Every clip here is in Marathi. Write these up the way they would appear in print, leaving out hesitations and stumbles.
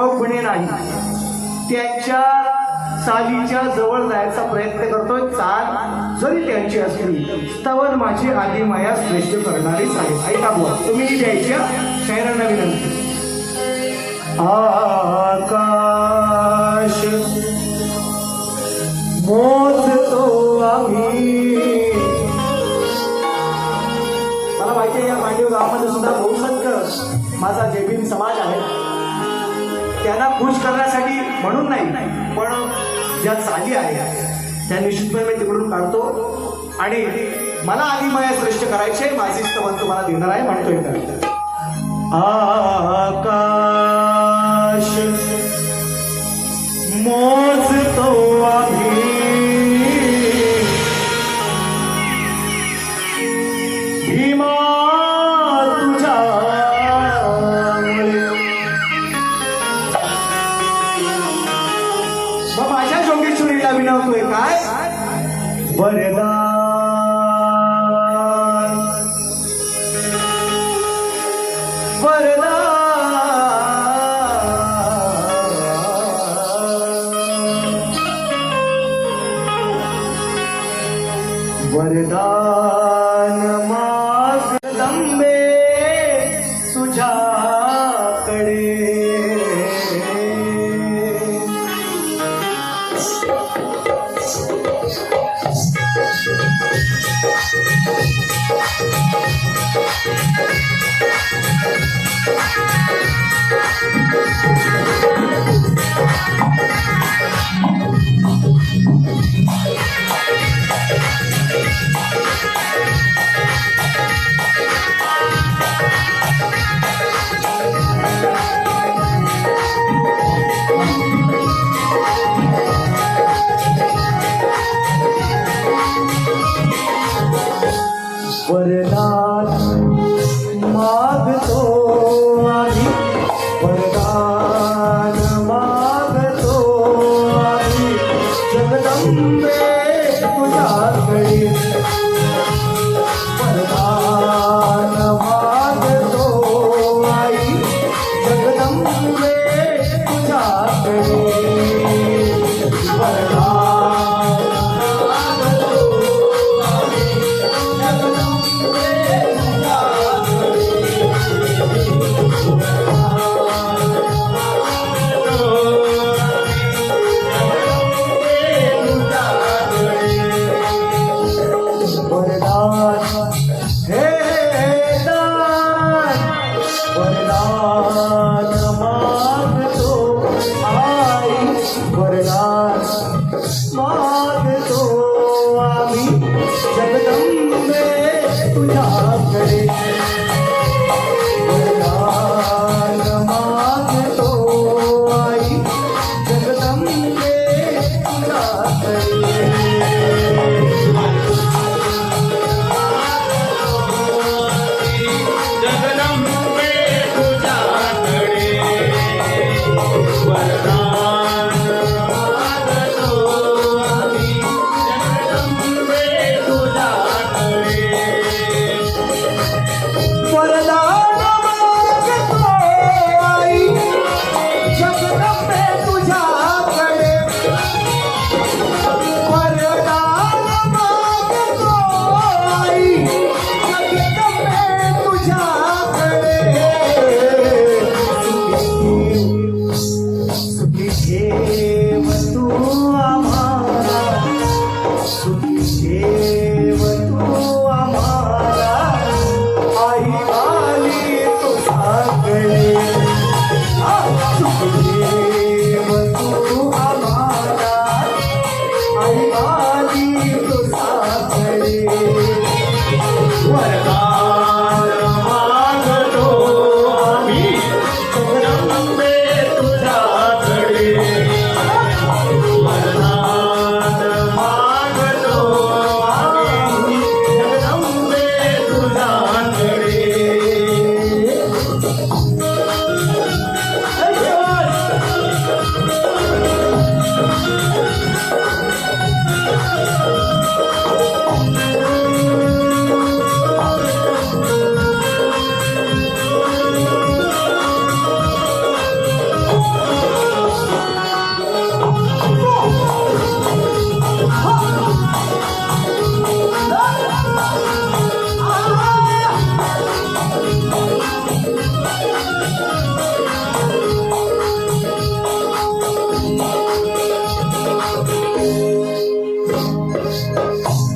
ठाऊकपणे नाही, त्यांच्या चालीच्या जवळ जायचा प्रयत्न करतोय. चाल जरी त्यांची असली स्तवन माझी आधी माया श्रेष्ठ करणारीच आहे. ऐका बुवा, तुम्ही द्यायच्या शायरांना विनंती. आकाश मोजतो आम्ही. मला माहिती आहे या मांडव गावामध्ये सुद्धा बहुसंख्य माझा जैविक समाज आहे. त्यांना खुश करण्यासाठी म्हणून नाही, पण ज्या चाली आहे त्या निश्चितपणे मी तिकडून काढतो आणि मला आधी माया श्रेष्ठ करायचे, माझी स्तवन तुम्हाला देणार आहे म्हणतोय. तर आकाश मोजतो आम्ही भीमा तुझ्या मग माझ्या जोगेश्वरीला विनवतोय काय वरदान. वरदान वरदान मागदंबे तुझ्याकडे. वरदान मागतो आम्ही, वरदान मागतो आम्ही जगदंबे तुझ्याकडे. वरदान मागतो आई जगदंबे तुझ्याकडे. वरदान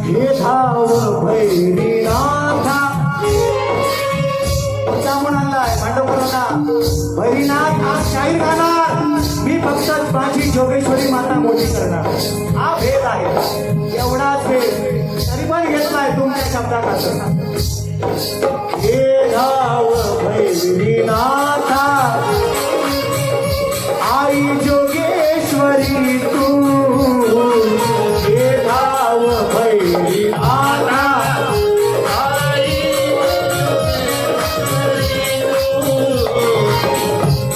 हे धाव भैरीनाथा जामून आणलाय भांडवकरांना भैरीनाथ आज शाहीर गाणार मी फक्त माझी जोगेश्वरी माता मोठी करणार हा भेद आहे एवढाच भेद तरी पण घेतलाय तुमच्या शब्दात हे धाव भैरीनाथा आई जोगेश्वरी तू हे धाव भैरीनाथा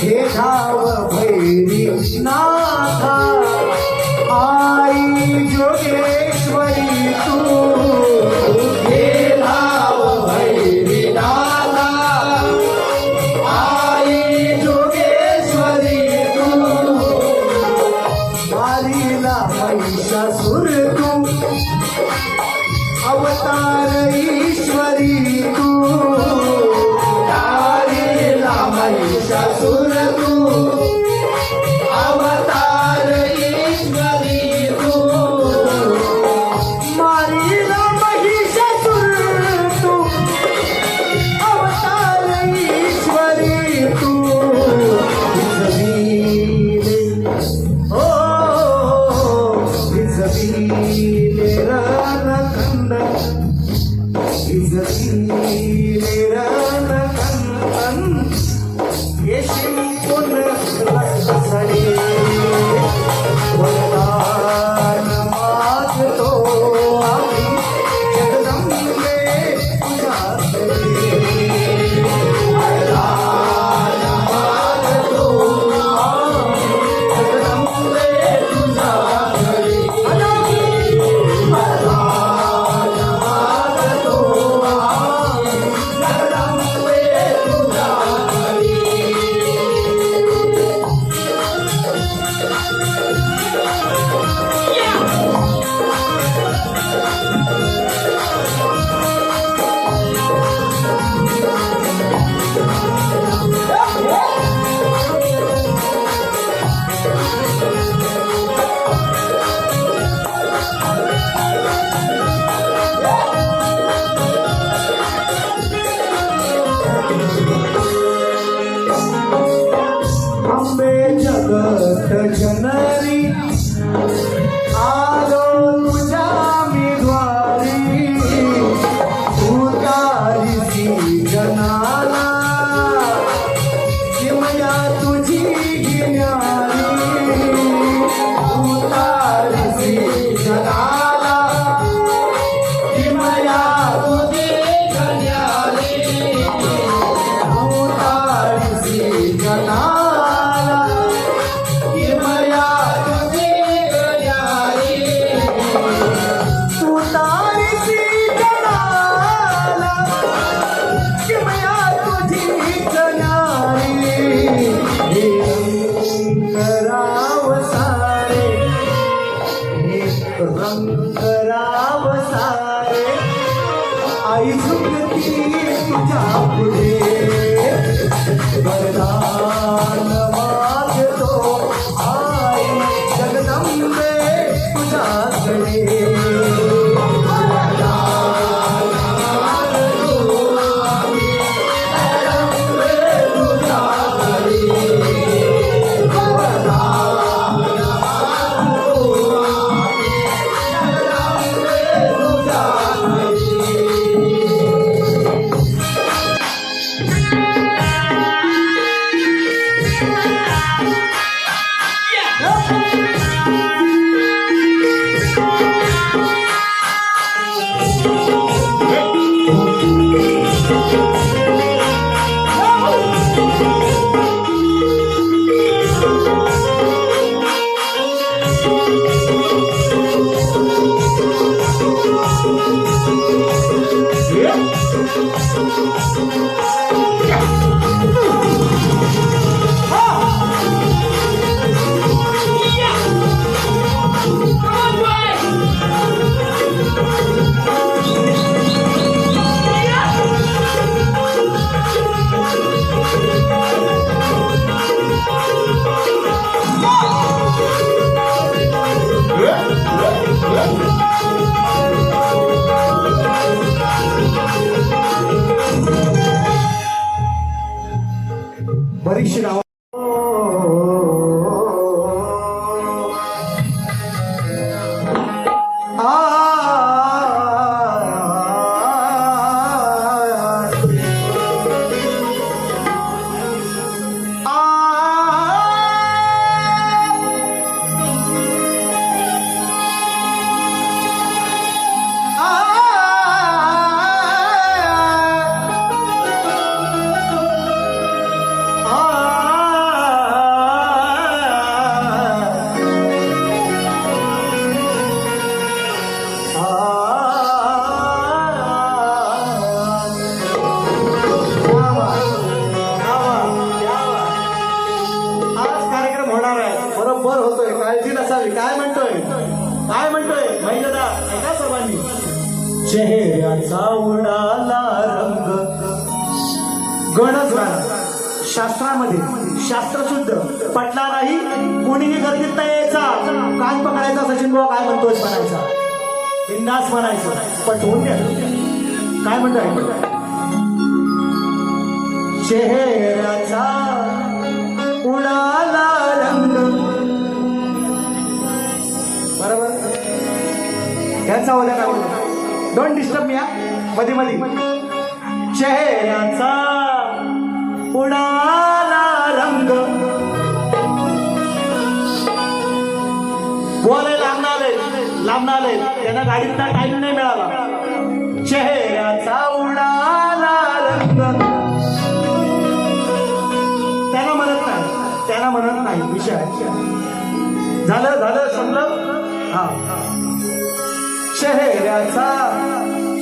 हे धाव भैरीनाथा आई जोगेश्वरी तू हे धाव भैरीनाथा आई जोगेश्वरी तू मारीला महिषासुर तू अवतार ईश्वरी तू मारीला महिषासुर तू अवतार ईश्वरी तू मारीला महिषासुर तू अवतार ईश्वरी तू भिजविले ओ भिजविले रणखंड भिजविले रणखंडन येशिंपुन रक्षसरे वरदान मागतो आम्ही जगदंबे तुझ्याकडे वरदान मागतो आम्ही जगदंबे तुझ्याकडे वरदान मागतो आम्ही जगदंबे तुझ्याकडे अंबे जगत जनरी आलो तुझ्या मी द्वारी उतारीसी जनाला किमया तुझी गिन्यारी उतारीसी जनाला किमया तुझी गिन्यारी उतारीसी जनाला किमया तुझी गिन्यारी उतारीसी जनाला किमया तुझी गिन्यारी हे रंगराव सारे हे रंगराव सारे आई झुकती तुझ्या पुढे वरदान मागतो आई जगदंबे तुझ्याकडे वरदान मागतो आम्ही जगदंबे तुझ्याकडे वरदान मागतो आम्ही जगदंबे तुझ्याकडे ऐका सर्वांनी. चेहऱ्याचा उडाला रंग. गणच गाणं शास्त्रामध्ये शास्त्रशुद्ध पटला नाही कोणीही गर्दीत नाही यायचा. कान पकडायचा सचिन भाऊ काय म्हणतोय म्हणायचा. बिंदास म्हणायचं पटवून द्या. काय म्हणताय. चेहऱ्याचा उडाला रंग. बरोबर यांचा होत्या का डोंट डिस्टर्ब मी मध्ये मध्ये. चेहऱ्याचा उडाला रंग. बोलायला लांबणारे त्यांना गाडीतला टाइम नाही मिळाला. चेहऱ्याचा उडाला रंग. त्यांना म्हणत नाही विषय झालं समजलं. हा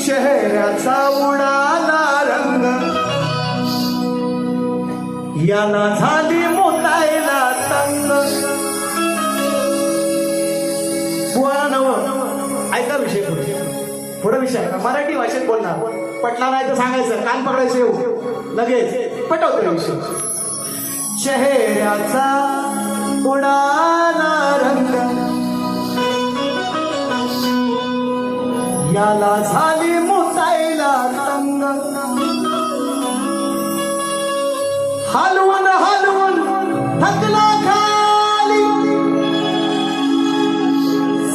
चेहऱ्याचा उडाला रंग. याला झाली मोतायला तंग. बुवा नव ऐका विषय पुढे विषय मराठी भाषेत बोलणार. पटला नाही तर सांगायचं कान पकडायचं येऊ लगेच पटवतो विषय. चेहऱ्याचा उडाला रंग. याला झाली मोतायला तंग. हलवून थकला खाली.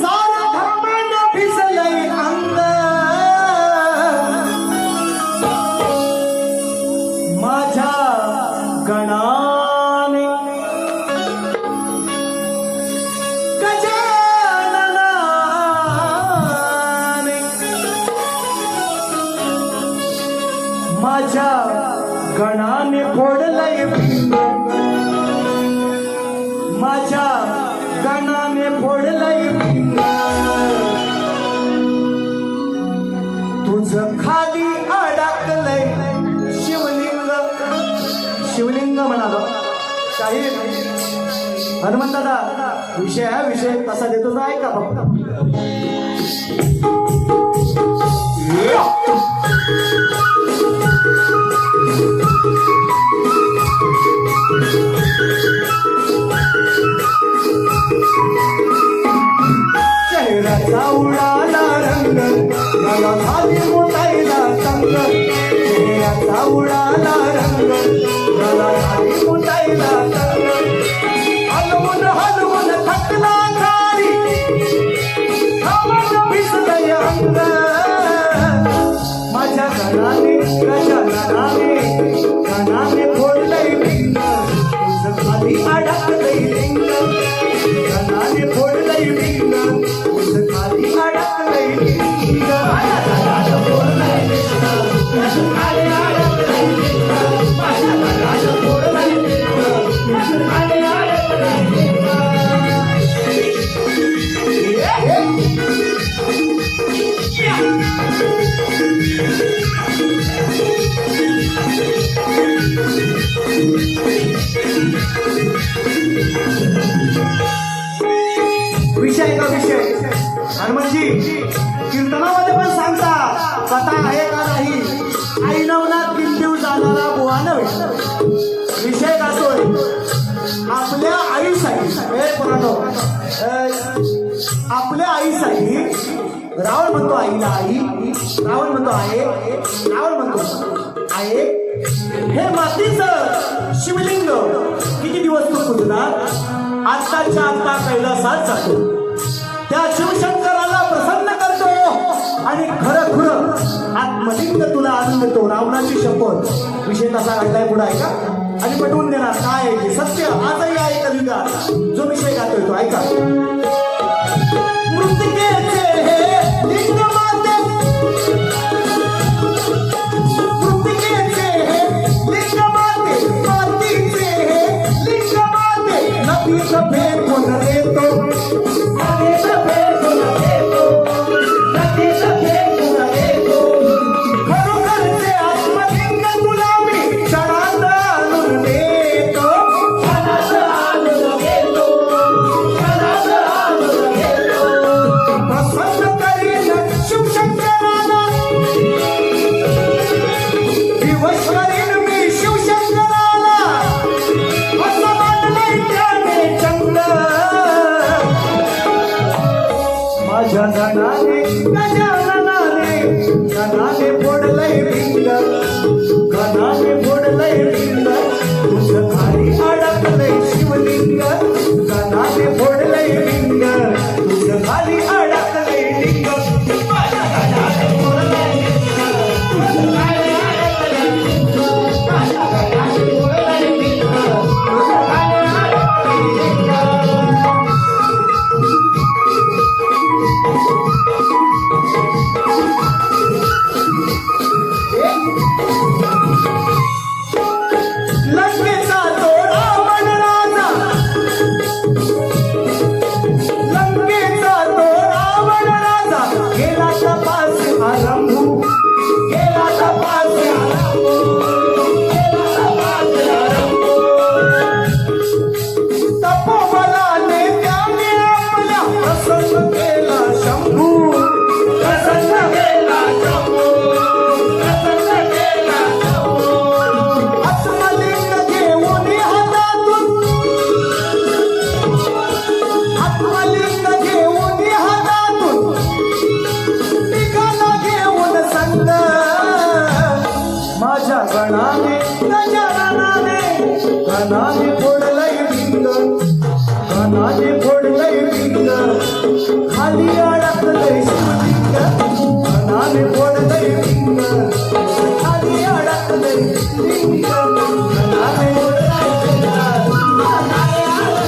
सारं घामानं भिजलंय अंग. माझ्या गणाने गजाननाने माझ्या गणाने फोडलंय भिंग. माझ्या गणाने फोडलंय भिंग. तुझं खाली अडकलंय शिवलिंग. शिवलिंग म्हणालो शाहीर हनुमंतदा. विषय कसा देतो ना ऐका फक्त. चेहऱ्याचा उडाला रंग. याला झाली मोतायला तंग. चेहऱ्याचा उडाला रंग. याला झाली मोतायला तंग. हलवून थकला खाली. घामानं भिजलंय अंग. माझ्या गणाने फोडलंय भिंग. तुझं खाली अडकलंय लिंग. गणाने फोडलंय भिंग. तुझं खाली अडकलंय लिंग. विषय हनुमानजी कीर्तनामध्ये पण सांगता कथा आहे का नाही. आई नवनाथ किंतीव जाणारा बुवा नव्हे. विषय असोय आपल्या आईसाठी आपल्या आईसाठी रावण म्हणतो आईला आई. रावण म्हणतो आहे हे मातीचं शिवलिंग किती दिवस तू पुजणार. आत्ताच्या आत्ता कैलासात जातो. त्या शिवशंकराला प्रसन्न करतो आणि खरं आत्मलिंग तुला आणून देतो. रावणाची शपथ. विषय तसा घडलाय पुढे ऐका आणि पटवून देणार काय आहे सत्य आजही आहे कलियुगात. जो विषय गातोय तो ऐका. मृत्तिकेचे हे लिंग माते. मृत्तिकेचे हे लिंग माते. मातीचे हे लिंग माते. नदीच फेकून देतो. खरोखरचे आत्मलिंग तुला मी क्षणात आणून देतो. प्रसन्न माझ्या गणाने गजाननाने गणाने फोडलंय भिंग गणाने फोडलंय भिंग तुझं खाली अडकलंय शिवलिंग गणाने फोडलंय भिंग तुझं खाली अडकलंय लिंग माझ्या गणाने फोडलंय भिंग तुझं खाली अडकलंय लिंग माझ्या गणाने फोडलंय भिंग तुझं खाली अडकलंय लिंग लंकेचा तो रावण राजा लंकेचा तो रावण राजा गेला तपास आरंभू गेला तपास आरंभू गेला तपास आरंभू तपोबलाने त्याने आपला प्रसन्न केला शंभू प्रसन्न केला शंभू प्रसन्न केला शंभू आत्मलिंग घेऊन हातातून आत्मलिंग घेऊन हातातून निघाला घेऊन संत माझ्या गणाने गजाननाने गणाने फोडलंय भिंग गणाने फोडलंय भिंग खाली अडकलंय शिवलिंग गणाने फोडलंय भिंग खाली अडकलंय लिंग गणाने फोडलंय भिंग खाली अडकलंय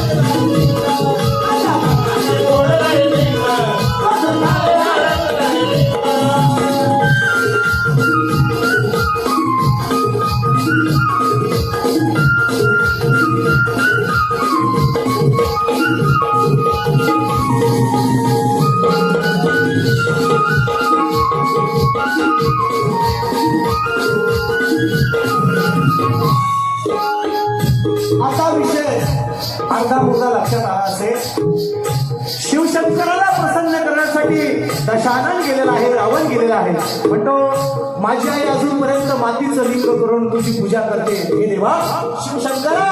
लिंग गणाने फोडलंय भिंग खाली अडकलंय लिंग असा विषय अर्धा मुद्दा लक्षात आला असेल. शिवशंकराला प्रसन्न करण्यासाठी दशानन गेलेला आहे, रावण गेलेला आहे. म्हणतो माझी आई अजूनपर्यंत मातीचं लिंग करून तुझी पूजा करते. हे देवा शिवशंकरा,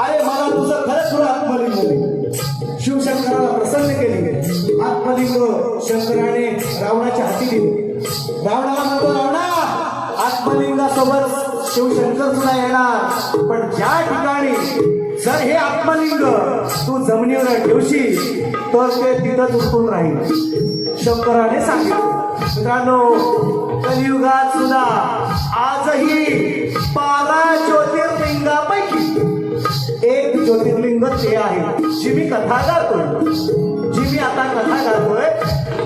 अरे मला तुझं खरं आत्मलिंग दे. शिवशंकराला प्रसन्न केले. आत्मलिंग शंकराने रावणाच्या हाती दिले. रावणाला म्हणतो, रावणा आत्मलिंगासोबत शिवशंकर तुला येणार, पण ज्या ठिकाणी जर हे आत्मलिंग तू जमिनीवर ठेवशील तर ते तिथंच उठून राहील. शंकराने सांगितलं. मित्रांनो, कलियुगात सुद्धा आजही 12 ज्योतिर्लिंगापैकी एक ज्योतिर्लिंग ते आहे जी मी कथा गातोय, जी मी आता कथा गातोय.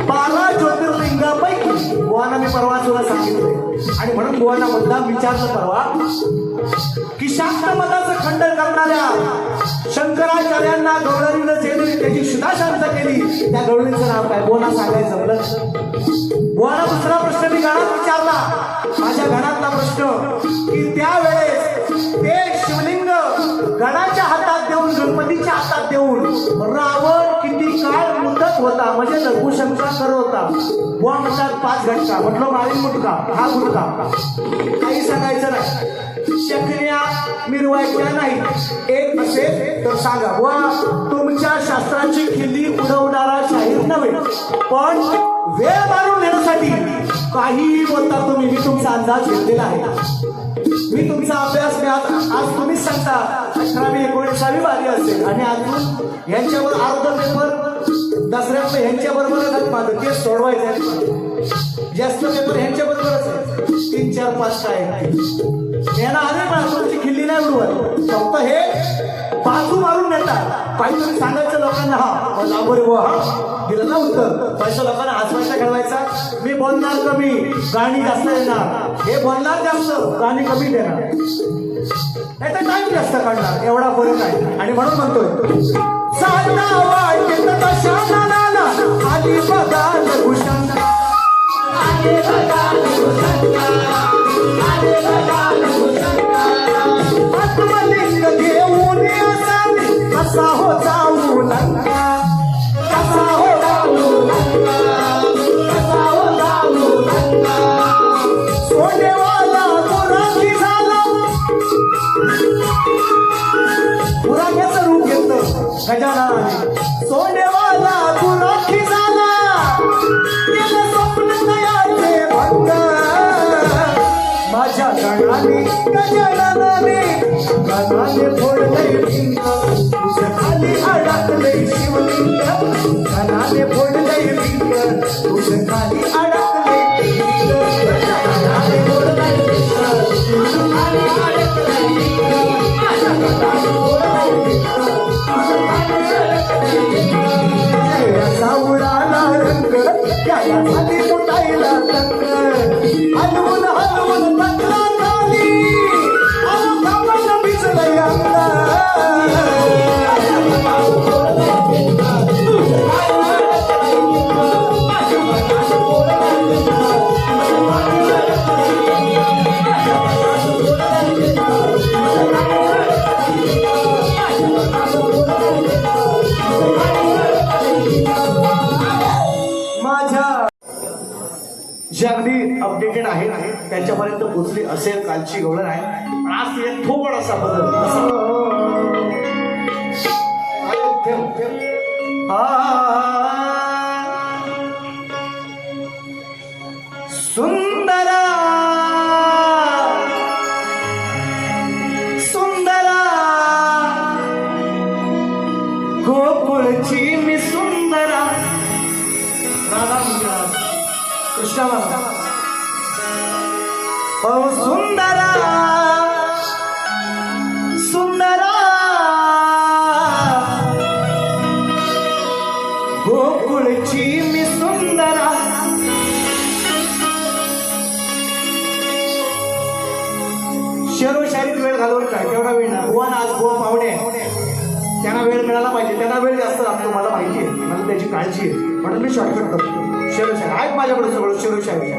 12 ज्योतिर्लिंगापैकी बुवांना मी परवा सुद्धा सांगितलंय. आणि म्हणून बुवांना मुद्दाम विचारलं परवा की शाक्त मताचं खंडन करणाऱ्या शंकराचार्यांना गवळणीनं जे त्याची शुद्धाशांत केली त्या गवळणीचं नाव काय? बुवांना सांगायचं जमलं. बुवांना दुसरा प्रश्न मी गणात विचारला. माझ्या गणातला प्रश्न की त्यावेळेस ते शिवलिंग गणाच्या हातात देऊन, गणपतीच्या हातात देऊन रावण किती काळ मुदत होता, म्हणजे लघुशंका करत होता. बुवा म्हणतात 5 घंटा. म्हटलं मारीन मुटका, हा गुटका, काही सांगायचं नाही. शक्रिया मिरवायच्या नाही. एक असेल तर सांगा. बुवा तुमच्या शास्त्राची खिल्ली उडवणारा शाहीर नव्हे, पण वेळ मारून नेण्यासाठी काहीही बोलता तुम्ही. मी तुमचा अंदाज घेतलेला आहे. मी तुमचा अभ्यास आज तुम्हीच सांगता 18वी 19वी बारी असेल आणि अजून यांच्यावर अर्ध पेपर दसऱ्यात ह्यांच्याबरोबरच माझं ते सोडवायचं. जास्त पेपर ह्यांच्याबरोबरच आहे. 3, 4, 5 काय यांना अरे पण तुमची खिल्ली नाही उडवत, फक्त हे बाजू मारून नेतात. काहीतरी सांगायचं लोकांना, हा लांबोरे बुवा, हा दिलं ना उत्तर. पैसा लोकांना हसवायचा घडवायचा. मी बोलणार कमी, गाणी जास्त येणार. हे बोलणार जास्त, गाणी कमी देणार. नाही तर टाइम जास्त काढणार. एवढा फरक आहे. आणि म्हणून म्हणतोय साधा वाटेत दशाननाला आली बघा लघुशंका, आली बघा लघुशंका, आली बघा लघुशंका. आत्मलिंग घेऊन असावी कसा हो जाऊ लंका, कसा हो जाऊ लंका, कसा हो जाऊ लंका. सोनेवाला गुराखी झाला, गुराख्याचं रूप घेतलं गजाननाने. सोनेवाला गुराखी झाला, कानाने फोडलंय भिंत तुझ खाली अडकले शिवलिंग कानाने फोडलंय भिंत तुझ खाली अडकले कानाने फोडलंय भिंत तुझ खाली अडकले चेहऱ्याचा उडाला रंग त्याला खाली फुटायला रंग हलवून हलवून पतला खाली आपण भिजलंय जे अगदी अपडेटेड आहे त्यांच्यापर्यंत पोहोचली असेल कालची गवळण आहे पण आज तिथे थोड असा बदल सुंदरा सुंदरा गोकुळची मी सुंदरा राधा कृष्णाला ओ सुंदरा सुंदरा गोकुळची मी सुंदरा शरोशारीत वेळ घालवून काय तेवढा वेळ ना गोवा आज गोवा पाहुणे त्यांना वेळ मिळाला पाहिजे त्यांना वेळ जास्त लागतो मला माहिती आहे मला त्याची काळजी आहे म्हणून मी शॉर्टकट करतो शेरोशाही आहेत माझ्याकडे सगळं शेरोशाही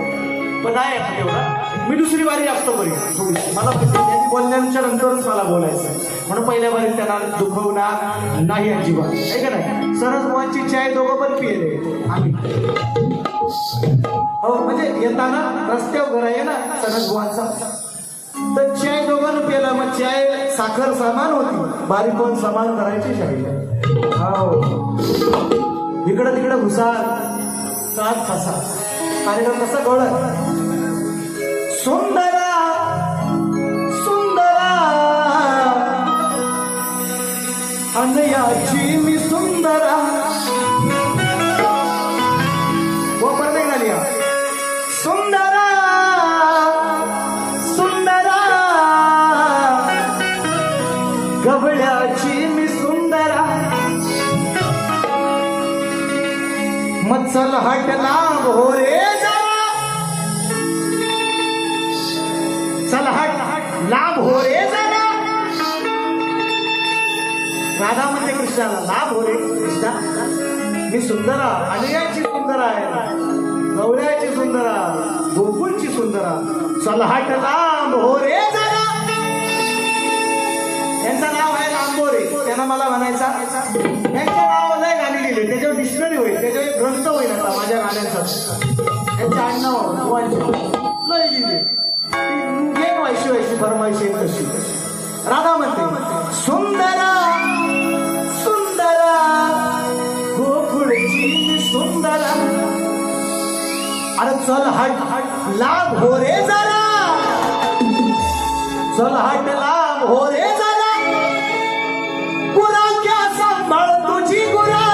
पण नाही आहे तेवढा मी दुसरी बारी जास्त बरी थोडीशी मला त्यांनी बोलण्याच्या नंतरच मला बोलायचं म्हणून पहिल्या बारीत त्यांना दुखवणार नाही अजिबात आहे का नाही सरस बुवांची चाय दोघं पण पिले आम्ही हो म्हणजे येताना रस्त्यावर घर आहे ना सरस बुवांचा तर चाय दोघांना पिला मग चाय साखर समान होती बारीक पण समान करायची शाही हो इकडं तिकडं घुसा कात फसा कार्यक्रम कसा कळलं सुंदरा सुंदरा अनयाची मी सुंदरा वापर नाही झाली सुंदरा सुंदरा गवळ्याची मी सुंदरा मत्सल हट लाभ हो रे जरा चल हट लाभ हो रे जरा राधा म्हणते कृष्णाला लाभ हो रे कृष्णा मी सुंदरा अनयाची सुंदरा आहे गवळ्याची सुंदरा गोकुळची सुंदरा चल हट लाभ हो रे जरा यांचं नाव आहे लांबोरे त्यांना मला म्हणायचा त्यांच्या नाव लय गाणी लिहिली त्याच्यावर डिक्शनरी होईल त्याच्यावर एक ग्रंथ होईल आता माझ्या गाण्यांचा त्यांच्या आडनाव लय लिहिले एक वैशी वैशी फरमाईशी कशी राधा म्हणते सुंदरा सुंदरा गोकुळची सुंदरा अरे चल हट लाभ हो रे जरा चल हट लाभ हो रे जरा गुरा क्या सांभाळ तुझी गुरा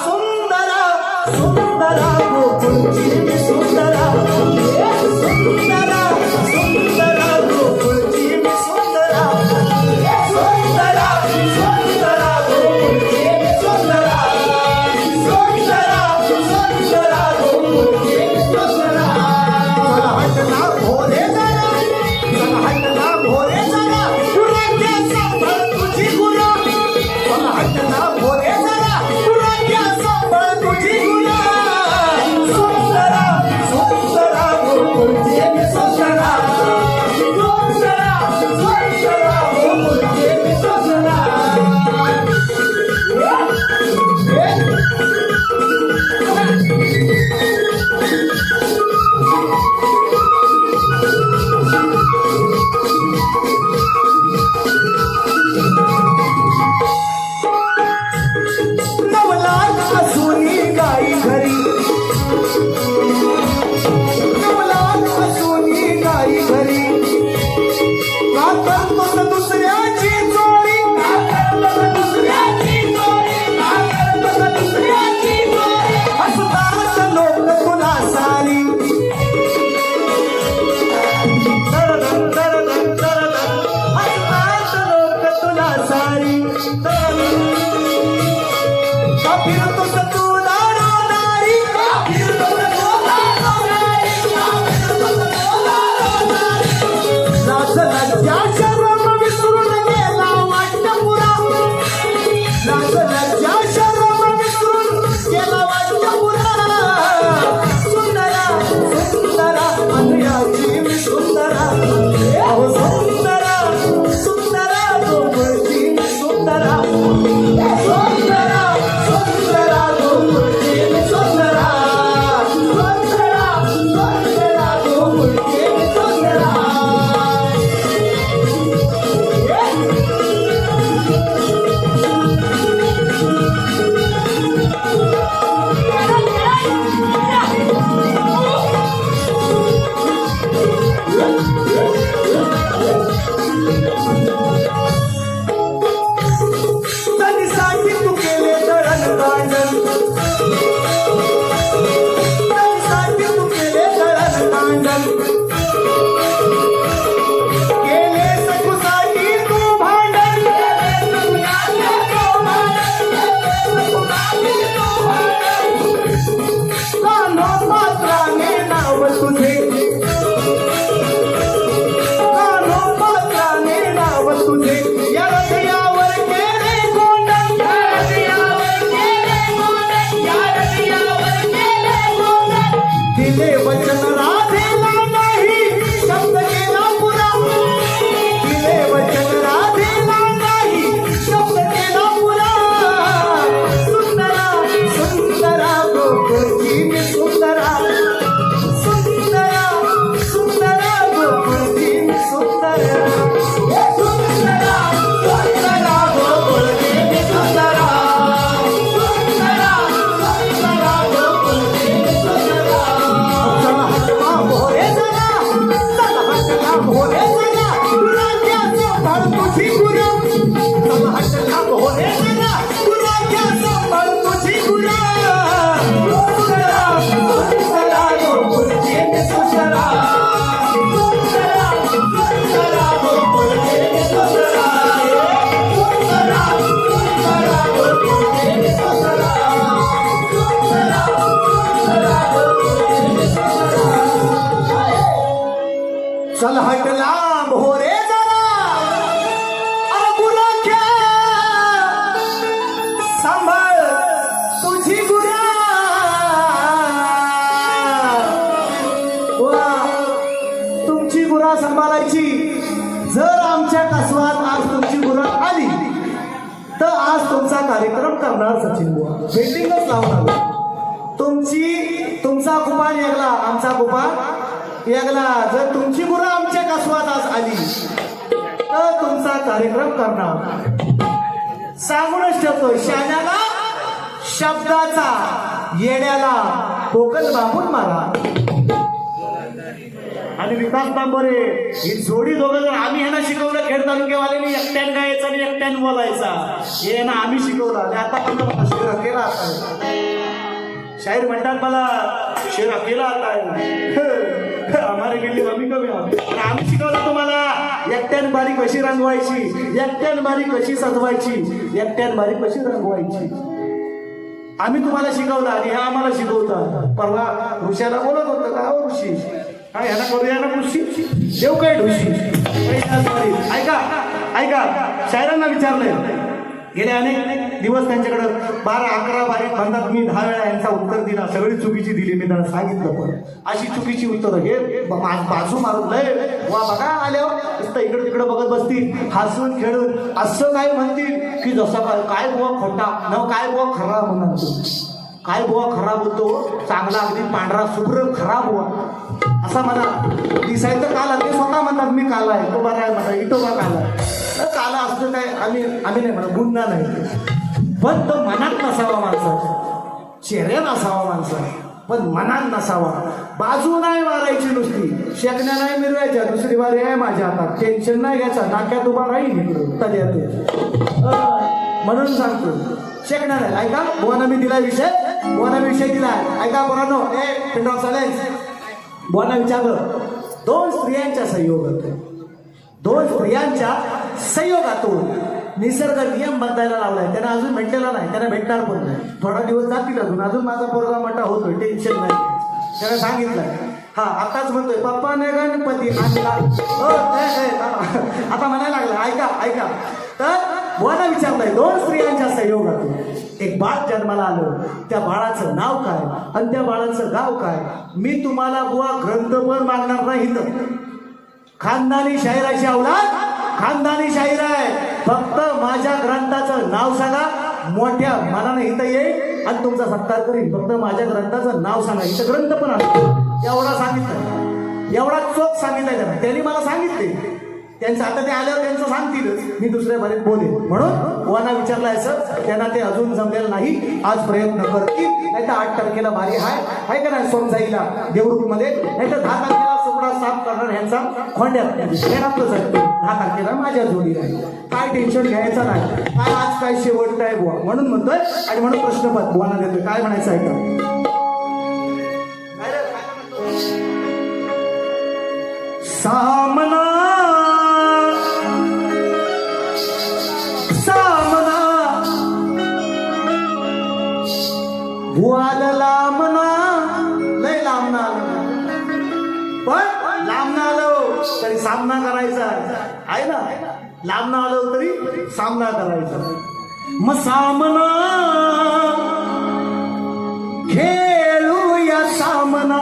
सुंदरा सुंदरा गोकुळची सुंदरा सुंदरा सुंदरा गोकुळची सुंदरा सुंदरा सुंदरा गोकुळची सुंदरा सुंदरा सुंदरा गोकुळची सुंदरा चला हटला भोरे जरा चला हटला भोरे जरा गुरा क्या सांभाळ तुझी गुरा चला हटला भोरे जरा गुरा क्या सांभाळ तुझी गुरा दिले वचन राधेला नाही शब्द केला पुरा दिले वचन राधेला नाही शब्द केला पुरा सुंदरा सुंदरा गोकुळची मी सुंदरा सुंदरा सुंदरा गोकुळची मी सुंदरा सुंदरा सुंदरा गोकुळची मी सुंदरा सुंदरा सुंदरा गोकुळची मी सुंदरा चला हटला मोरे चला चला हटला मोरे चला तुझ्या सांभाळ तुझी गुरु चला हटला मोरे चला तुझ्या सांभाळ तुझी गुरु सुंदरा सुंदरा गोकुळची मी सुंदरा सुंदरा सुंदरा गोकुळची मी सुंदरा सुंदरा सुंदरा गोकुळची मी सुंदरा सुंदरा सुंदरा गोकुळची मी सुंदरा चल हट लांब हो रे जरा गुराख्या सांभाळ तुझी गुरा वा तुमची गुरा सांभाळायची जर आमच्या कसवात आज तुमची गुरा आली तर आज तुमचा कार्यक्रम करणार सचिन बुवा वेटिंगच लावणार तुमचा कुपान एकला आमचा कुपान एकला जर तुमची गुरं आमच्या कसवात आज आली तर तुमचा कार्यक्रम करणार सांगूनच ठेवतो शाण्याला शब्दाचा येण्याला कोकण बांबून मारा आणि विकास बांबोरे ही जोडी दोघं जर आम्ही ह्यांना शिकवलं खेड तालुक्यावाल्यांनी एकट्यान गायचा आणि एकट्यान बोलायचा हे ना आम्ही शिकवलं आणि आता पण शेर केला आता शाहीर म्हणतात मला शेर केला आता आम्हाला गेली आम्ही कमी आहोत आम्ही शिकवलं तुम्हाला एकट्यान बारी कशी रंगवायची एकट्यान बारी कशी सजवायची एकट्यान बारी कशी रंगवायची आम्ही तुम्हाला शिकवलं आणि ह्या आम्हाला शिकवतात परवा ऋषाला बोलत होतं का हो ऋषी काय ह्याला करूया ना ऋषी देव काय ऋषी ऐका ऐका शायरांना विचारलंय गेले अनेक दिवस त्यांच्याकडे 12-11 बारीक म्हणतात मी 10 वेळा यांचा उत्तर दिला सगळी चुकीची दिली मी त्यांना सांगितलं पण अशी चुकीची उत्तर हे बाजू मारून लय वा बघा आल्यावर नुसतं इकडे तिकडे बघत बसतील हसून खेळून असं काय म्हणतील की जसं काय बुवा खोटा न काय बुवा खरा म्हणतो काय बुवा खरा बोलतो चांगला अगदी पांढरा शुभ्र खरा बुवा असा म्हणा दिसायचं काला ते स्वतः म्हणतात मी काला आहे तो बरा आहे म्हणा इटोबा काला आहे काला असतो काय आम्ही नाही म्हणा गुन्हा नाही पण तो मनात नसावा माणसाच्या चेहऱ्यात असावा माणसा पण मनात नसावा बाजू नाही मारायची नुसती शेकण्या नाही मिरवायच्या दुसरी बारी आहे माझ्या हातात टेन्शन नाही घ्यायचा नाक्यात उभा राहील तद्यात म्हणून सांगतो शेकण्या नाही ऐका बोना मी दिला विषय दिलाय ऐका पोरांनो पिंडॉक सायलेन्स बोना विचारलं 2 स्त्रियांच्या संयोगातून निसर्ग नियम बदलायला लावलाय त्यांना अजून भेटलेला नाही त्यांना भेटणार पण नाही थोडा दिवस जातील अजून माझा पोरगा मोठा होतोय टेन्शन नाही त्याने सांगितलंय हा आताच म्हणतोय पप्पाने गणपती आणला आता म्हणायला लागला ऐका तर बुवाना विचारलंय 2 स्त्रियांच्या संयोगातून एक बाळ जन्माला आलं त्या बाळाचं नाव काय आणि त्या बाळाचं गाव काय मी तुम्हाला बुवा ग्रंथ पण मागणार नाही तर खानदानी शाहिराची अवलाद खानदानी शाहीर आहे फक्त माझ्या ग्रंथाचं नाव सांगा मोठ्या मनाने इथं येईल आणि तुमचा सत्कार करीन फक्त माझ्या ग्रंथाचं नाव सांगा इथं ग्रंथ पण आहे एवढा सांगितलं एवढा चोख सांगितलंय त्यांना त्यांनी मला सांगितले त्यांचं आता ते आल्यावर त्यांचं सांगतील मी दुसऱ्या भरीत बोलेन म्हणून बुवांना विचारलं असं त्यांना ते अजून जमलेलं नाही आज प्रयत्न करतील नाही तर 8 तारखेला बारी आहे का नाही सोमसाईला देवरूखमध्ये नाही तर 10 तारखेला सुपडा साफ करणार ह्यांचा खोंड्यात 10 तारखेला माझ्या जोडी आहे काय टेन्शन घ्यायचं नाही काय आज काय शेवट आहे बुवा म्हणून म्हणतोय आणि म्हणून प्रश्नपद बुवांना देतोय काय म्हणायचं आहे का सामना बुवाला लांबना लय लांबना पण लांबना आलो तरी सामना करायचा आहे ना लांबना आलो तरी सामना करायचा मग सामना खेळूया सामना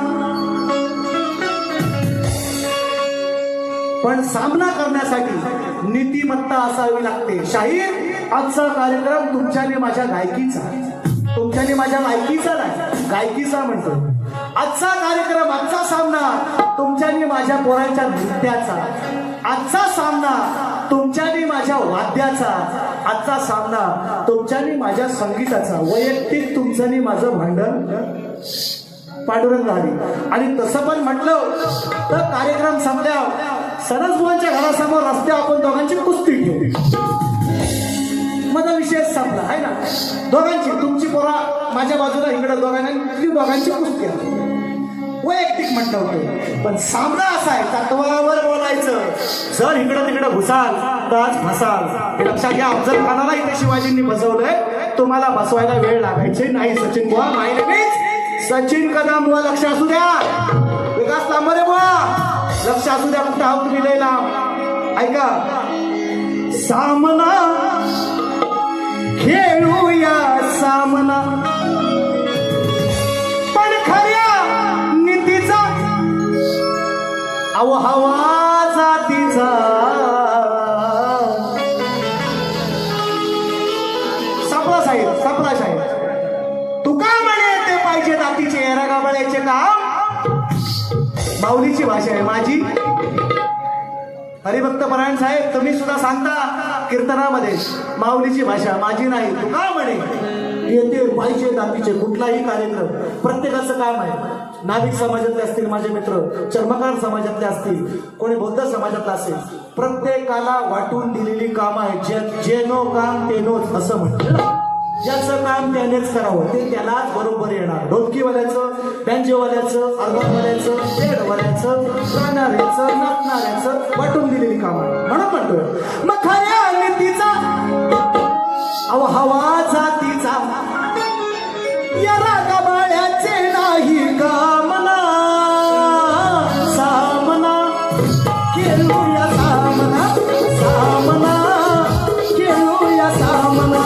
पण सामना करण्यासाठी नीतिमत्ता असावी लागते. शाहीर, आजचा कार्यक्रम तुमच्याने माझ्या गायकीचा, तुमच्याने माझ्या गायकीचा नाही, गायकीचा म्हणतो. आजचा कार्यक्रम, आजचा सामना तुमच्याने माझ्या पोरांच्या नृत्याचा, आजचा सामना तुमच्याने माझ्या वाद्याचा, आजचा सामना तुमच्याने माझ्या संगीताचा. वैयक्तिक तुमच्याने माझं भांडण पांडुरंग हरी. आणि तसं पण म्हटलं तर कार्यक्रम संपल्यावर सरसबुवांच्या घरासमोर रस्त्यावर आपण दोघांची कुस्ती ठेवू. माझा विषय संपला आहे ना. दोघांची, तुमची पोरा माझ्या बाजूला इकडे दोघांची कुस्ती आहे. वैयक्तिक म्हटलं होतं, पण सामना असा आहे तत्वावर बोलायचं. जर इकडं तिकडं घुसाल तर आज फसाल. हे लक्षात घ्या. अफजल खानाला इथे शिवाजींनी बसवलंय, तुम्हाला बसवायला वेळ लागायचे नाही. सचिन बुवा, माय नेम इज सचिन कदम बुवा, लक्ष असू द्या. विकास तांबरे बुवा, लक्ष असू द्या. कुठं आहोत तुम्ही लय लांब. ऐका, सामना खेळूया सामना, पण खऱ्या नीतीचा अहो हवा जातीचा. संपला साहेब, संपला साहेब. तू का म्हणे ते पाहिजे जातीचे रगाबळ्याचे काम. माऊलीची भाषा आहे माझी. हरिभक्त परायण साहेब, तुम्ही सुद्धा सांगता कीर्तनामध्ये माऊलीची भाषा माझी नाही. तू का म्हणे येते पाहिजे जातीचे कुठलाही कार्यक्रम. प्रत्येकाचं काम आहे. नाभिक समाजातले असतील माझे मित्र, चर्मकार समाजातले असतील, कोणी बौद्ध समाजातला असेल, प्रत्येकाला वाटून दिलेली काम आहे. जेनो काम तेनोच असं म्हणतं. ज्याचं काम त्यानेच करावं ते त्यालाच बरोबर येणार. ढोलकीवाल्याचं, बँजोवाल्याचं, अर्गनवाल्याचं, पेडवाल्याचं, गाणाऱ्याचं, नाचणाऱ्याचं वाटून दिलेली काम आहे. म्हणून म्हणतोय मग खऱ्या नीतीचा अहो हवा जातीचा, या रागाबाळ्याचे नाही कामना. सामना खेळूया सामना, सामना खेळूया सामना.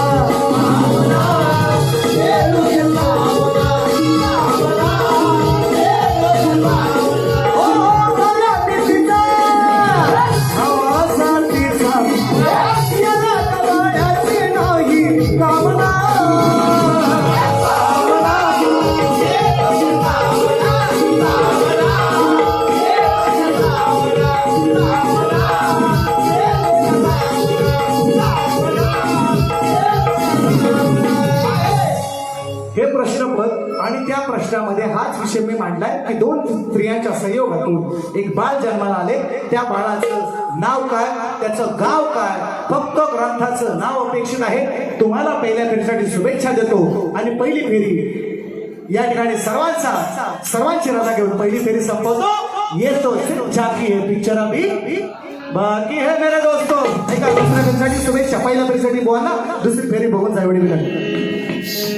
आणि त्या प्रश्नामध्ये हाच विषय मी मांडलाय की दोन स्त्रियांच्या संयोगातून एक बाळ जन्माला आले. त्या बाळाचं नाव काय, त्याचं गाव काय, फक्त ग्रंथाचं नाव अपेक्षित आहे. तुम्हाला पहिल्या फेरीसाठी शुभेच्छा देतो. आणि पहिली फेरी या ठिकाणी सर्वांची रजा घेऊन पहिली फेरी संपवतो. येतो झाकी है पिक्चर अभी बाकी है मेरे दोस्तों. ऐका, दुसऱ्या फेरीसाठी शुभेच्छा. पहिल्या फेरीसाठी बोला, दुसरी फेरी बघून जायवडी विनंती.